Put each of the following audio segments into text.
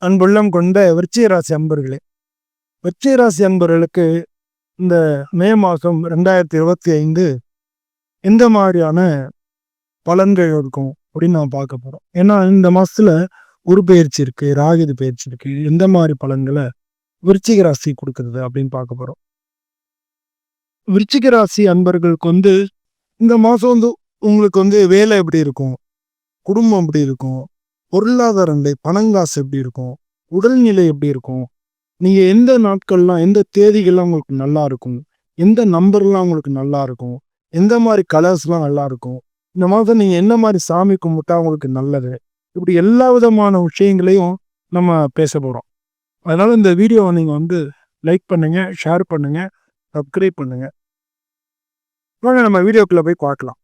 அன்புள்ளம் கொண்ட விருச்சிக ராசி அன்பர்களே, விருச்சிக ராசி அன்பர்களுக்கு இந்த மே மாதம் 2025 எந்த மாதிரியான பலன்கள் இருக்கும் அப்படின்னு நம்ம பார்க்க போகிறோம். ஏன்னா இந்த மாதத்தில் குரு பெயர்ச்சி இருக்குது, ராகு பெயர்ச்சி இருக்குது. எந்த மாதிரி பலன்களை விருச்சிக ராசி கொடுக்குறது அப்படின்னு பார்க்க போகிறோம். விருச்சிக ராசி அன்பர்களுக்கு இந்த மாதம் உங்களுக்கு வேலை எப்படி இருக்கும், குடும்பம் எப்படி இருக்கும், பொருளாதார நிலை, பணங்காசு எப்படி இருக்கும், உடல்நிலை எப்படி இருக்கும், நீங்க எந்த நாட்கள்லாம் எந்த தேதிகள்லாம் உங்களுக்கு நல்லா இருக்கும், எந்த நம்பர்லாம் உங்களுக்கு நல்லா இருக்கும், எந்த மாதிரி கலர்ஸ்லாம் நல்லா இருக்கும், இந்த மாதம் நீங்க என்ன மாதிரி சாமி கும்பிட்டா உங்களுக்கு நல்லது, இப்படி எல்லா விதமான விஷயங்களையும் நம்ம பேச போறோம். அதனால இந்த வீடியோவை நீங்க லைக் பண்ணுங்க, ஷேர் பண்ணுங்க, சப்ஸ்கிரைப் பண்ணுங்க. நம்ம வீடியோக்குள்ள போய் பார்க்கலாம்.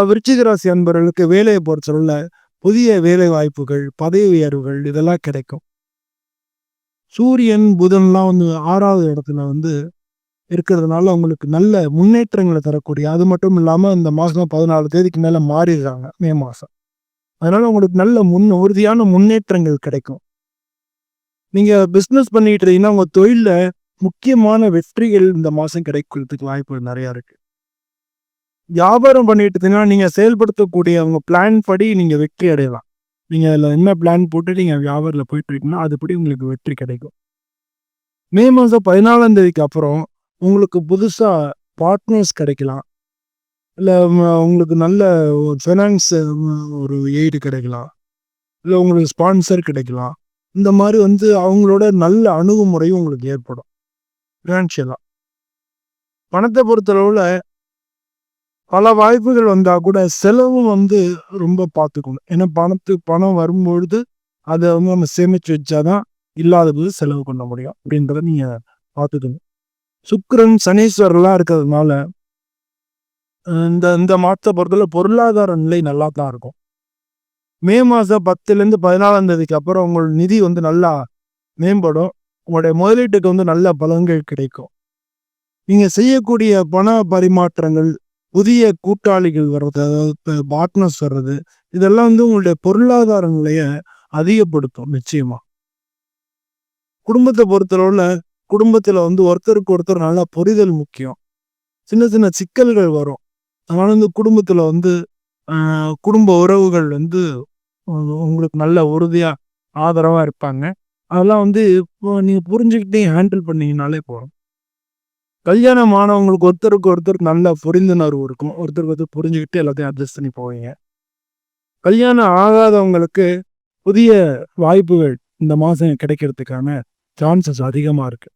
விருச்சிக ராசி அன்பர்களுக்கு வேலையை பொறுத்தவரை புதிய வேலை வாய்ப்புகள், பதவி உயர்வுகள் இதெல்லாம் கிடைக்கும். சூரியன் புதன்லாம் 6வது இடத்துல இருக்கிறதுனால உங்களுக்கு நல்ல முன்னேற்றங்களை தரக்கூடிய, அது மட்டும் இல்லாமல் இந்த மாதம் 14 தேதிக்கு மேலே மாறிடுறாங்க மே மாதம். அதனால உங்களுக்கு நல்ல உறுதியான முன்னேற்றங்கள் கிடைக்கும். நீங்க பிஸ்னஸ் பண்ணிட்டு இருக்கீங்கன்னா உங்க தொழில முக்கியமான வெற்றிகள் இந்த மாதம் கிடைக்கிறதுக்கு வாய்ப்புகள் நிறையா இருக்கு. வியாபாரம் பண்ணிட்டு இருந்தீங்கன்னா நீங்க செயல்படுத்தக்கூடிய உங்க பிளான் படி நீங்க வெற்றி அடையலாம். நீங்க அதில் என்ன பிளான் போட்டு நீங்க வியாபாரத்தில் போயிட்டு இருக்கீங்கன்னா அதுபடி உங்களுக்கு வெற்றி கிடைக்கும். மே மாதம் 14ஆம் தேதிக்கு அப்புறம் உங்களுக்கு புதுசா பார்ட்னர்ஸ் கிடைக்கலாம். இல்லை உங்களுக்கு நல்ல ஃபைனான்ஸ் ஒரு எய்டு கிடைக்கலாம். இல்லை உங்களுக்கு ஸ்பான்சர் கிடைக்கலாம். இந்த மாதிரி அவங்களோட நல்ல அணுகுமுறையும் உங்களுக்கு ஏற்படும். ஃபினான்ஷியலா பணத்தை பொறுத்தளவுல பல வாய்ப்புகள் வந்தா கூட செலவும் ரொம்ப பார்த்துக்கணும். ஏன்னா பணம் வரும்பொழுது அதை நம்ம சேமிச்சு வச்சாதான் இல்லாத போது செலவு பண்ண முடியும் அப்படின்றத நீங்க பார்த்துக்கணும். சுக்கிரன் சனீஸ்வரெல்லாம் இருக்கிறதுனால இந்த மாதத்தை பொறுத்தவரை பொருளாதார நிலை நல்லா தான் இருக்கும். மே மாதம் 10லேருந்து 14ஆம் தேதிக்கு அப்புறம் உங்களோட நிதி நல்லா மேம்படும். உங்களுடைய முதலீட்டுக்கு நல்ல பலன்கள் கிடைக்கும். நீங்க செய்யக்கூடிய பண பரிமாற்றங்கள், புதிய கூட்டாளிகள் வர்றது, அதாவது பார்ட்னர்ஸ் வர்றது, இதெல்லாம் உங்களுடைய பொருளாதார நிலையை அதிகப்படுத்தும். நிச்சயமா குடும்பத்தை பொறுத்தளவுல குடும்பத்துல ஒருத்தருக்கு ஒருத்தர் நல்லா புரிதல் முக்கியம். சின்ன சின்ன சிக்கல்கள் வரும். அதனால குடும்பத்துல குடும்ப உறவுகள் உங்களுக்கு நல்ல உறுதியா ஆதரவா இருப்பாங்க. அதெல்லாம் இப்போ நீங்க புரிஞ்சுக்கிட்டே ஹேண்டில் பண்ணீங்கனாலே போதும். கல்யாணம் ஆனவங்களுக்கு ஒருத்தருக்கு ஒருத்தர் நல்ல புரிந்துணர்வு இருக்கும். ஒருத்தருக்கு ஒருத்தர் புரிஞ்சுக்கிட்டு எல்லாத்தையும் அட்ஜஸ்ட் பண்ணி போவீங்க. கல்யாணம் ஆகாதவங்களுக்கு புதிய வாய்ப்புகள் இந்த மாதம் கிடைக்கிறதுக்கான சான்சஸ் அதிகமாக இருக்கு.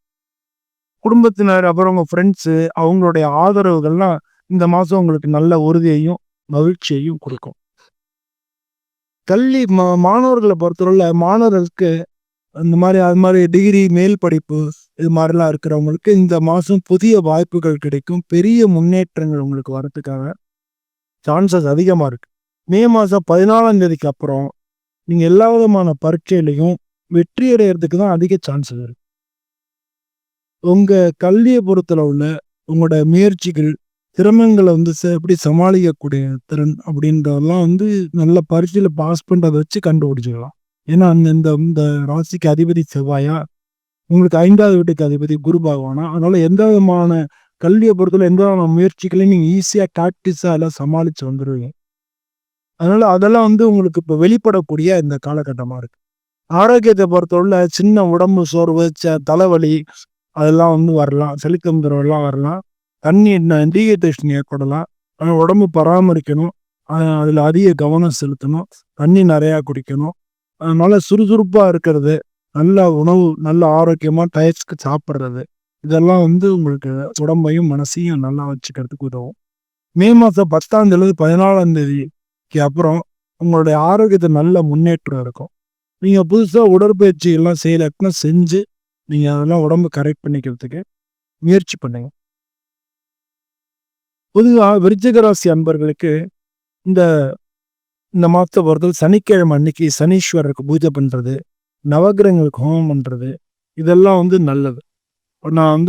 குடும்பத்தினர், அப்புறம் உங்க ஃப்ரெண்ட்ஸு, அவங்களுடைய ஆதரவுகள்லாம் இந்த மாதம் உங்களுக்கு நல்ல உறுதியையும் மகிழ்ச்சியையும் கொடுக்கும். கல்வி மாணவர்களை பொறுத்தவரை மாணவர்களுக்கு அது மாதிரி டிகிரி, மேல் படிப்பு இது மாதிரிலாம் இருக்கிறவங்களுக்கு இந்த மாதம் புதிய வாய்ப்புகள் கிடைக்கும். பெரிய முன்னேற்றங்கள் உங்களுக்கு வரதுக்காக சான்சஸ் அதிகமாக இருக்கு. மே மாதம் 14ஆம் தேதிக்கு அப்புறம் நீங்கள் எல்லா விதமான பரீட்சையிலையும் வெற்றி அடைகிறதுக்கு தான் அதிக சான்சஸ் இருக்கு. உங்கள் கல்வியை பொறுத்தளவுல உங்களோட முயற்சிகள், திறமைங்களை எப்படி சமாளிக்கக்கூடிய திறன் அப்படின்றதெல்லாம் நல்ல பரீட்சையில் பாஸ் பண்ணுறதை வச்சு கண்டுபிடிச்சிக்கலாம். ஏன்னா இந்த ராசிக்கு அதிபதி செவ்வாயா, உங்களுக்கு 5வது வீட்டுக்கு அதிபதி குரு பகவானா. அதனால எந்த விதமான கல்வியை பொறுத்தவரை எந்த விதமான முயற்சிகளையும் நீங்கள் ஈஸியாக டாக்டிஸாக எல்லாம் சமாளித்து வந்துடுவீங்க. அதனால அதெல்லாம் உங்களுக்கு இப்போ வெளிப்படக்கூடிய இந்த காலகட்டமாக இருக்கு. ஆரோக்கியத்தை பொறுத்தவரை சின்ன உடம்பு சோர்வு, தலைவலி அதெல்லாம் வரலாம். சளித்தொந்தரவுலாம் வரலாம். தண்ணி டீஹைட்ரேஷன் ஏற்படலாம். ஆனால் உடம்பு பராமரிக்கணும். அதில் அதிக கவனம் செலுத்தணும். தண்ணி நிறையா குடிக்கணும். அதனால சுறுசுறுப்பாக இருக்கிறது, நல்ல உணவு, நல்ல ஆரோக்கியமாக டயத்துக்கு சாப்பிட்றது, இதெல்லாம் உங்களுக்கு உடம்பையும் மனசையும் நல்லா வச்சுக்கிறதுக்கு உதவும். மே மாதம் 10ஆம் தேதியிலிருந்து 14ஆம் தேதிக்கு அப்புறம் உங்களுடைய ஆரோக்கியத்தை நல்ல முன்னேற்றம் இருக்கும். நீங்கள் புதுசாக உடற்பயிற்சி எல்லாம் செய்யலைன்னா செஞ்சு நீங்கள் அதெல்லாம் உடம்பு கரெக்ட் பண்ணிக்கிறதுக்கு முயற்சி பண்ணுங்க. பொதுவாக விருச்சிக ராசி அன்பர்களுக்கு இந்த மாதத்தை பொறுத்தவரை சனிக்கிழமை அன்னைக்கு சனீஸ்வரருக்கு பூஜை பண்ணுறது, நவகிரகங்களுக்கு ஹோமம் பண்ணுறது, இதெல்லாம் நல்லது. நான்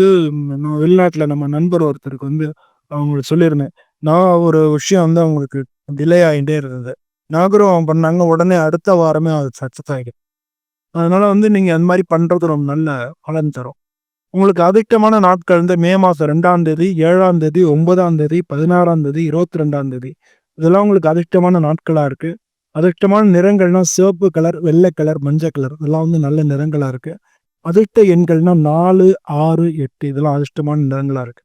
நான் வெளிநாட்டில் நம்ம நண்பர் ஒருத்தருக்கு அவங்களுக்கு சொல்லியிருந்தேன். நான் ஒரு விஷயம் அவங்களுக்கு டிலே ஆகிட்டே இருந்தது. நாகரிகம் பண்ணாங்க, உடனே அடுத்த வாரமே அது சக்ஸஸ் ஆகிடும். அதனால வந்து நீங்க அந்த மாதிரி பண்றது ரொம்ப நல்ல பலன் தரும். உங்களுக்கு அதிர்ஷ்டமான நாட்கள் வந்து மே மாசம் 2ஆம் தேதி, 7ஆம் தேதி, 9ஆம் தேதி, 16ஆம் தேதி, 22ஆம் தேதி. இதெல்லாம் உங்களுக்கு அதிர்ஷ்டமான நாட்களா இருக்கு. அதிர்ஷ்டமான நிறங்கள்னா சிவப்பு கலர், வெள்ளை கலர், மஞ்சள் கலர் இதெல்லாம் வந்து நல்ல நிறங்களா இருக்கு. அதிர்ஷ்ட எண்கள்னா 4, 6, 8 இதெல்லாம் அதிர்ஷ்டமான நிறங்களா இருக்கு.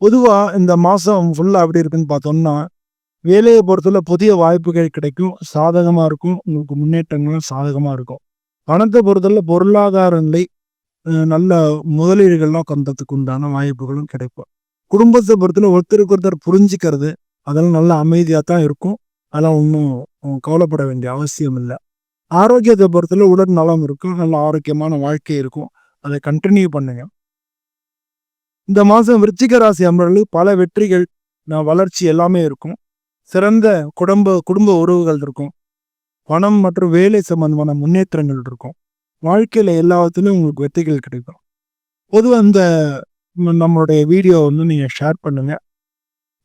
பொதுவா இந்த மாசம் ஃபுல்லா எப்படி இருக்குன்னு பார்த்தோம்னா, வேலையை பொறுத்தவரை புதிய வாய்ப்புகள் கிடைக்கும். சாதகமா இருக்கும். உங்களுக்கு முன்னேற்றங்களும் சாதகமா இருக்கும். பணத்தை பொறுத்தவரை பொருளாதார நிலை நல்ல முதலீடுகள்லாம் பண்றதுக்கு உண்டான வாய்ப்புகளும் கிடைக்கும். குடும்பத்தை பொறுத்தவரை ஒருத்தருக்கு ஒருத்தர் புரிஞ்சுக்கிறது, அதெல்லாம் நல்ல அமைதியா தான் இருக்கும். அதெல்லாம் ஒண்ணும் கவலைப்பட வேண்டிய அவசியம் இல்ல. ஆரோக்கியத்தை பொறுத்தவரை உடல் நலம் இருக்கும். நல்ல ஆரோக்கியமான வாழ்க்கை இருக்கும். அதை கன்டின்யூ பண்ணுங்க. இந்த மாசம் விருச்சிக ராசி அன்பர்களுக்கு பல வெற்றிகள், வளர்ச்சி எல்லாமே இருக்கும். சிறந்த குடும்ப உறவுகள் இருக்கும். பணம் மற்றும் வேலை சம்பந்தமான முன்னேற்றங்கள் இருக்கும். வாழ்க்கையில எல்லாத்துலயும் உங்களுக்கு வெற்றிகள் கிடைக்கும். பொதுவா இந்த நம்மளுடைய வீடியோ வந்து நீங்க ஷேர் பண்ணுங்க.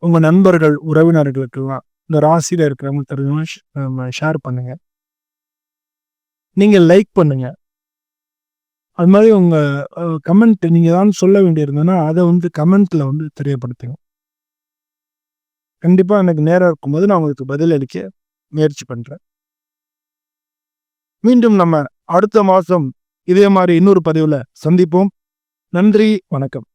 உங்க நண்பர்கள், உறவினர்களுக்கெல்லாம் இந்த ராசியில இருக்கிறவங்க தெரிஞ்சவங்க ஷேர் பண்ணுங்க. நீங்க லைக் பண்ணுங்க. அது மாதிரி உங்க கமெண்ட் நீங்க ஏதாவது சொல்ல வேண்டியிருந்ததுன்னா அதை வந்து கமெண்ட்ல வந்து தெரியப்படுத்துங்க. கண்டிப்பா எனக்கு நேரம் இருக்கும்போது நான் உங்களுக்கு பதில் அளிக்க முயற்சி பண்றேன். மீண்டும் நம்ம அடுத்த மாசம் இதே மாதிரி இன்னொரு பதிவுல சந்திப்போம். நன்றி, வணக்கம்.